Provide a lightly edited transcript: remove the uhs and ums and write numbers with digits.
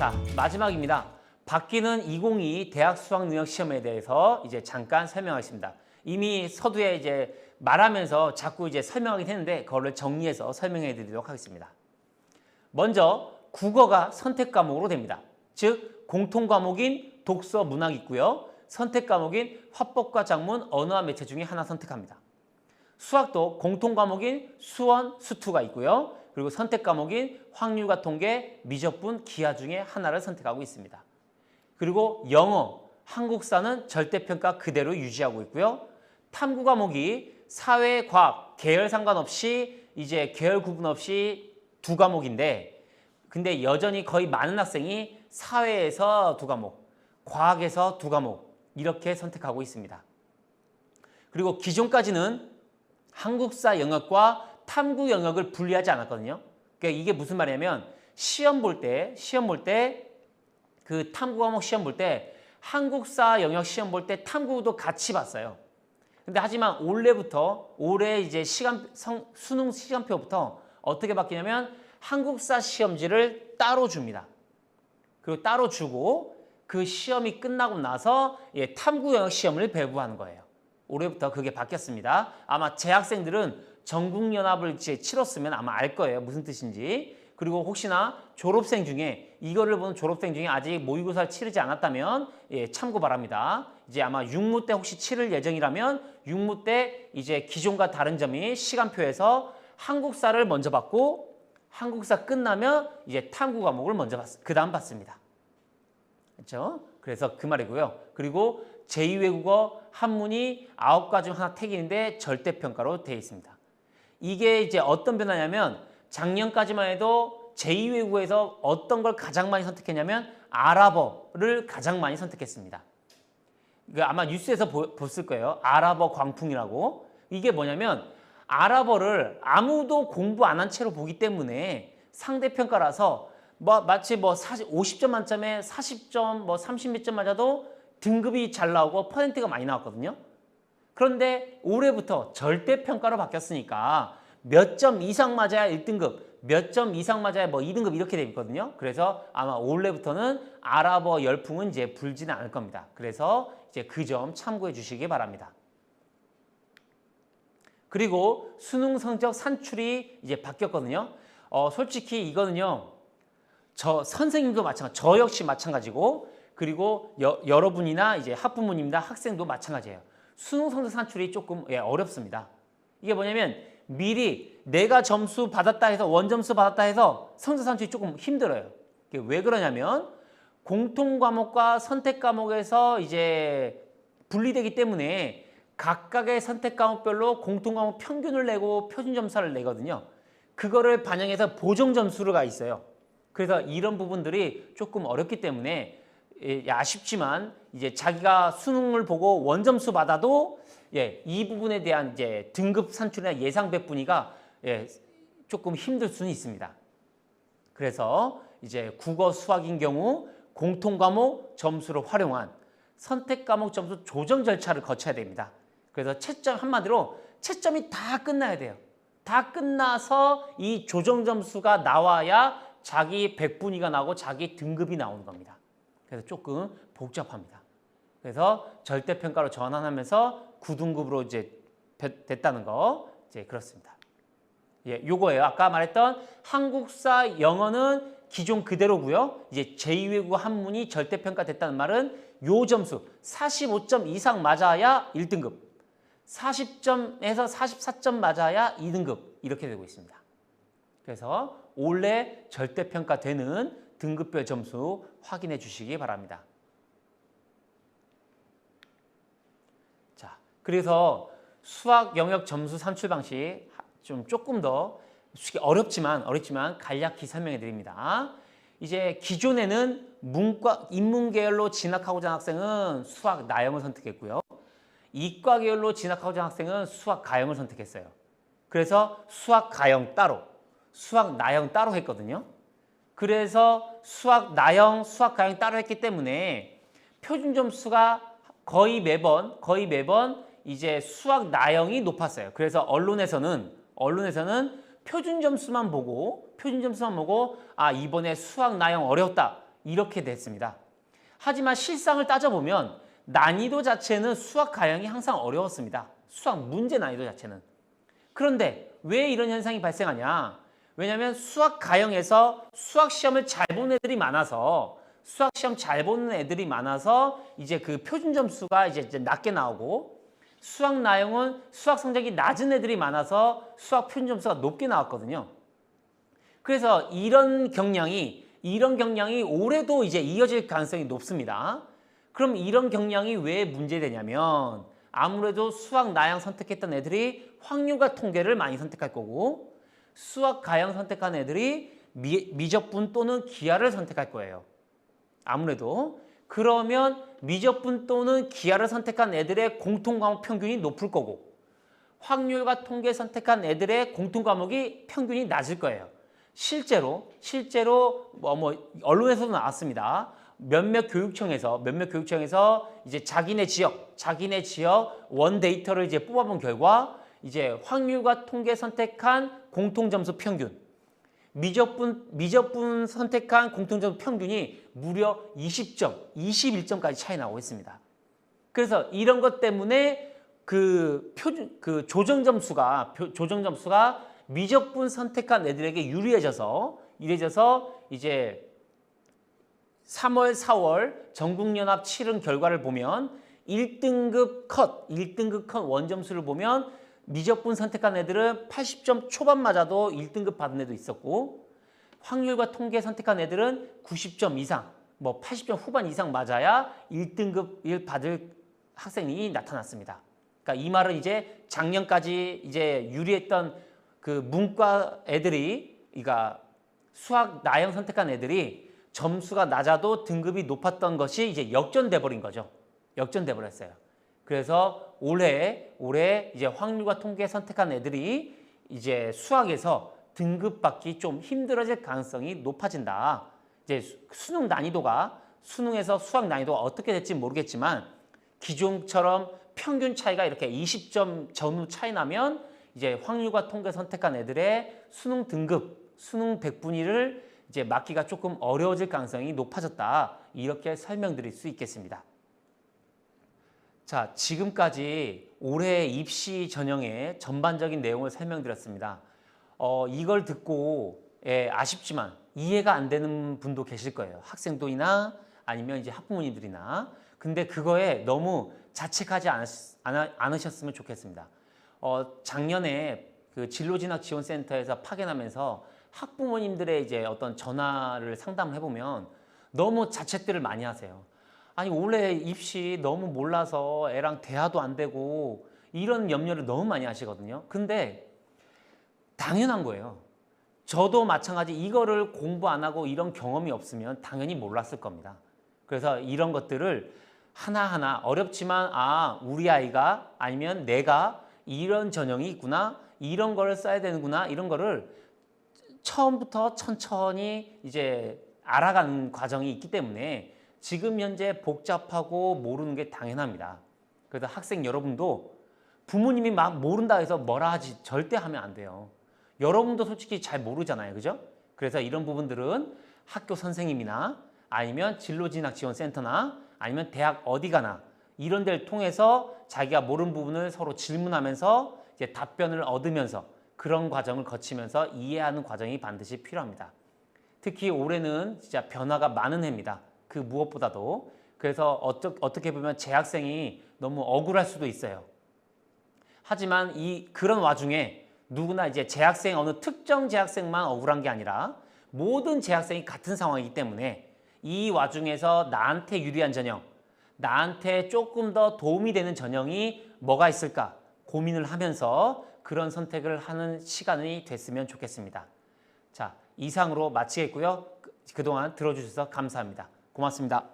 자, 마지막입니다. 바뀌는 2022 대학 수학 능력 시험에 대해서 이제 잠깐 설명하겠습니다. 이미 서두에 이제 말하면서 자꾸 이제 설명하긴 했는데 그거를 정리해서 설명해 드리도록 하겠습니다. 먼저 국어가 선택 과목으로 됩니다. 즉 공통 과목인 독서, 문학이 있고요. 선택 과목인 화법과 작문, 언어와 매체 중에 하나 선택합니다. 수학도 공통 과목인 수원, 수투가 있고요. 그리고 선택 과목인 확률과 통계, 미적분, 기하 중에 하나를 선택하고 있습니다. 그리고 영어, 한국사는 절대평가 그대로 유지하고 있고요. 탐구 과목이 사회, 과학, 계열 상관없이 이제 계열 구분 없이 두 과목인데 근데 여전히 거의 많은 학생이 사회에서 두 과목, 과학에서 두 과목 이렇게 선택하고 있습니다. 그리고 기존까지는 한국사 영역과 탐구 영역을 분리하지 않았거든요. 그러니까 이게 무슨 말이냐면 시험 볼 때 그 탐구 과목 시험 볼 때 한국사 영역 시험 볼 때 탐구도 같이 봤어요. 근데 하지만 올해 이제 수능 시간표부터 어떻게 바뀌냐면 한국사 시험지를 따로 줍니다. 그리고 따로 주고 그 시험이 끝나고 나서 탐구 영역 시험을 배부하는 거예요. 올해부터 그게 바뀌었습니다. 아마 재학생들은 전국연합을 치렀으면 아마 알 거예요. 무슨 뜻인지. 그리고 혹시나 졸업생 중에 이거를 보는 졸업생 중에 아직 모의고사를 치르지 않았다면 참고 바랍니다. 이제 아마 육무 때 혹시 치를 예정이라면 육무 때 이제 기존과 다른 점이 시간표에서 한국사를 먼저 받고 한국사 끝나면 이제 탐구 과목을 먼저 그 다음 받습니다. 그렇죠? 그래서 그 말이고요. 그리고 제2외국어 한문이 9가지 중 하나 택인데 절대평가로 되어 있습니다. 이게 이제 어떤 변화냐면 작년까지만 해도 제2외국어에서 어떤 걸 가장 많이 선택했냐면 아랍어를 가장 많이 선택했습니다. 아마 뉴스에서 봤을 거예요. 아랍어 광풍이라고. 이게 뭐냐면 아랍어를 아무도 공부 안 한 채로 보기 때문에 상대평가라서 마치 50점 만점에 40점, 30몇 점 맞아도 등급이 잘 나오고 퍼센트가 많이 나왔거든요. 그런데 올해부터 절대평가로 바뀌었으니까 몇 점 이상 맞아야 1등급, 몇 점 이상 맞아야 2등급 이렇게 되어 있거든요. 그래서 아마 올해부터는 아랍어 열풍은 이제 불지는 않을 겁니다. 그래서 이제 그 점 참고해 주시기 바랍니다. 그리고 수능 성적 산출이 이제 바뀌었거든요. 솔직히 이거는요. 선생님도 마찬가지, 저 역시 마찬가지고 그리고 여러분이나 이제 학부모님이나 학생도 마찬가지예요. 수능 성적 산출이 조금 어렵습니다. 이게 뭐냐면 미리 내가 점수 받았다 해서 원점수 받았다 해서 성적 산출이 조금 힘들어요. 이게 왜 그러냐면 공통 과목과 선택 과목에서 이제 분리되기 때문에 각각의 선택 과목별로 공통 과목 평균을 내고 표준 점수를 내거든요. 그거를 반영해서 보정 점수가 있어요. 그래서 이런 부분들이 조금 어렵기 때문에 아쉽지만 이제 자기가 수능을 보고 원점수 받아도 이 부분에 대한 이제 등급 산출이나 예상 배분이가 조금 힘들 수는 있습니다. 그래서 이제 국어, 수학인 경우 공통 과목 점수를 활용한 선택 과목 점수 조정 절차를 거쳐야 됩니다. 그래서 채점 한마디로 채점이 다 끝나야 돼요. 다 끝나서 이 조정 점수가 나와야 자기 백분위가 나오고 자기 등급이 나오는 겁니다. 그래서 조금 복잡합니다. 그래서 절대평가로 전환하면서 9등급으로 이제 됐다는 거 이제 그렇습니다. 요거예요. 아까 말했던 한국사 영어는 기존 그대로고요. 이제 제2외국어 한문이 절대평가 됐다는 말은 요 점수 45점 이상 맞아야 1등급, 40점에서 44점 맞아야 2등급 이렇게 되고 있습니다. 그래서 올해 절대평가되는 등급별 점수 확인해 주시기 바랍니다. 자, 그래서 수학 영역 점수 산출 방식 조금 더 어렵지만 간략히 설명해 드립니다. 이제 기존에는 인문 계열로 진학하고자 하는 학생은 수학 나영을 선택했고요. 이과 계열로 진학하고자 하는 학생은 수학 가영을 선택했어요. 그래서 수학 가영 따로, 수학 나영 따로 했거든요. 그래서 수학 나영, 수학 가영 따로 했기 때문에 표준 점수가 거의 매번 이제 수학 나영이 높았어요. 그래서 언론에서는 표준 점수만 보고 이번에 수학 나영 어려웠다 이렇게 됐습니다. 하지만 실상을 따져보면 난이도 자체는 수학 가형이 항상 어려웠습니다. 수학 문제 난이도 자체는. 그런데 왜 이런 현상이 발생하냐? 왜냐하면 수학 가형에서 수학 시험을 잘 보는 애들이 많아서 이제 그 표준 점수가 이제 낮게 나오고, 수학 나형은 수학 성적이 낮은 애들이 많아서 수학 표준 점수가 높게 나왔거든요. 그래서 이런 경향이 올해도 이제 이어질 가능성이 높습니다. 그럼 이런 경향이 왜 문제되냐면 아무래도 수학 나형 선택했던 애들이 확률과 통계를 많이 선택할 거고, 수학 가형 선택한 애들이 미적분 또는 기하를 선택할 거예요. 아무래도. 그러면 미적분 또는 기하를 선택한 애들의 공통과목 평균이 높을 거고, 확률과 통계 선택한 애들의 공통과목이 평균이 낮을 거예요. 실제로 언론에서도 나왔습니다. 몇몇 교육청에서 이제 자기네 지역 원 데이터를 이제 뽑아본 결과 이제 확률과 통계 선택한 공통점수 평균, 미적분 선택한 공통점수 평균이 무려 20점, 21점까지 차이 나고 있습니다. 그래서 이런 것 때문에 그 조정 점수가 미적분 선택한 애들에게 유리해져서 이제 3월, 4월 전국연합 치른 결과를 보면 1등급 컷 원점수를 보면 미적분 선택한 애들은 80점 초반 맞아도 1등급 받은 애도 있었고, 확률과 통계 선택한 애들은 90점 이상, 80점 후반 이상 맞아야 1등급을 받을 학생이 나타났습니다. 그러니까 이 말은 이제 작년까지 이제 유리했던 그 문과 애들이, 그러니까 수학 나형 선택한 애들이 점수가 낮아도 등급이 높았던 것이 이제 역전돼 버린 거죠. 역전돼 버렸어요. 그래서 올해 이제 확률과 통계 선택한 애들이 이제 수학에서 등급 받기 좀 힘들어질 가능성이 높아진다. 이제 수능에서 수학 난이도가 어떻게 될지 모르겠지만 기존처럼 평균 차이가 이렇게 20점 전후 차이 나면 이제 확률과 통계 선택한 애들의 수능 등급, 수능 백분위를 이제 맞기가 조금 어려워질 가능성이 높아졌다. 이렇게 설명드릴 수 있겠습니다. 자, 지금까지 올해 입시 전형의 전반적인 내용을 설명드렸습니다. 이걸 듣고 아쉽지만 이해가 안 되는 분도 계실 거예요. 학생들이나 아니면 이제 학부모님들이나. 근데 그거에 너무 자책하지 않으셨으면 좋겠습니다. 작년에 그 진로진학지원센터에서 파견하면서 학부모님들의 이제 어떤 전화를 상담을 해보면 너무 자책들을 많이 하세요. 아니 올해 입시 너무 몰라서 애랑 대화도 안 되고 이런 염려를 너무 많이 하시거든요. 근데 당연한 거예요. 저도 마찬가지 이거를 공부 안 하고 이런 경험이 없으면 당연히 몰랐을 겁니다. 그래서 이런 것들을 하나하나 어렵지만 우리 아이가 아니면 내가 이런 전형이 있구나, 이런 거를 써야 되는구나, 이런 거를 처음부터 천천히 이제 알아가는 과정이 있기 때문에 지금 현재 복잡하고 모르는 게 당연합니다. 그래서 학생 여러분도 부모님이 막 모른다 해서 뭐라 하지 절대 하면 안 돼요. 여러분도 솔직히 잘 모르잖아요. 그죠? 그래서 이런 부분들은 학교 선생님이나 아니면 진로진학지원센터나 아니면 대학 어디 가나 이런 데를 통해서 자기가 모르는 부분을 서로 질문하면서 이제 답변을 얻으면서 그런 과정을 거치면서 이해하는 과정이 반드시 필요합니다. 특히 올해는 진짜 변화가 많은 해입니다. 그 무엇보다도. 그래서 어떻게 보면 재학생이 너무 억울할 수도 있어요. 하지만 그런 와중에 누구나 이제 어느 특정 재학생만 억울한 게 아니라 모든 재학생이 같은 상황이기 때문에 이 와중에서 나한테 유리한 전형, 나한테 조금 더 도움이 되는 전형이 뭐가 있을까 고민을 하면서 그런 선택을 하는 시간이 됐으면 좋겠습니다. 자, 이상으로 마치겠고요. 그동안 들어주셔서 감사합니다. 고맙습니다.